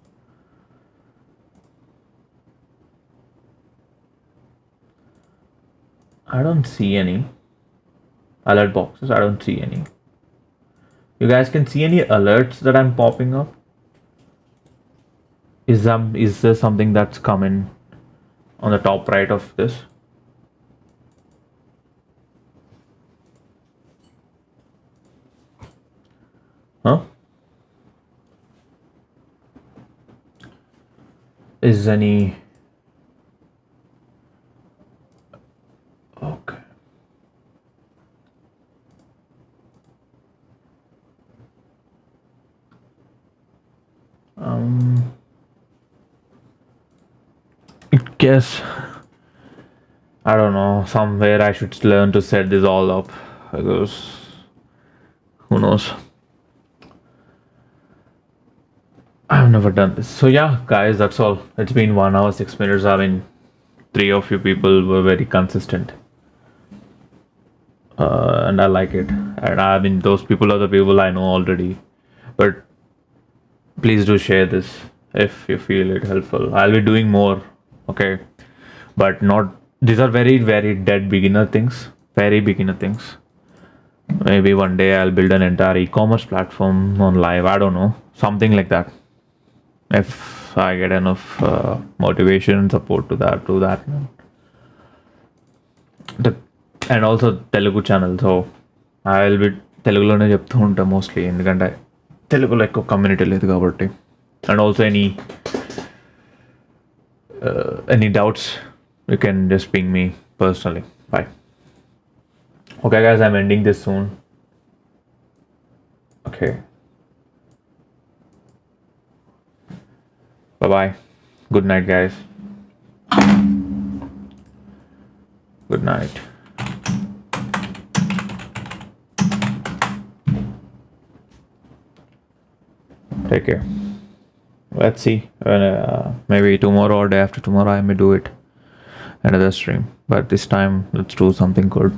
I don't see any alert boxes. I don't see any. You guys can see any alerts that I'm popping up? Is there something that's coming on the top right of this? Huh? Is any... Okay. guess, I don't know, somewhere I should learn to set this all up, because who knows. I've never done this. So yeah, guys, that's all. It's been 1 hour 6 minutes. I mean, 3 of you people were very consistent, and I like it. And I mean, those people are the people I know already. But please do share this if you feel it helpful. I'll be doing more, okay? But not. These are very very dead beginner things. Very beginner things. Maybe one day I'll build an entire e-commerce platform on live. I don't know, something like that. If I get enough motivation and support to that, do that. And also Telugu channel. So I'll be తెలుగులోనే చెప్తూ ఉంటా mostly, ఎందుకంటే తెలుగులో ఎక్కువ community లేదు కాబట్టి. And also any doubts, you can just ping me personally. Bye. Okay guys, I'm ending this soon. Okay. Bye bye. Good night guys. Good night. Take care. Let's see. Maybe tomorrow or day after tomorrow I may do it another stream. But this time let's do something good.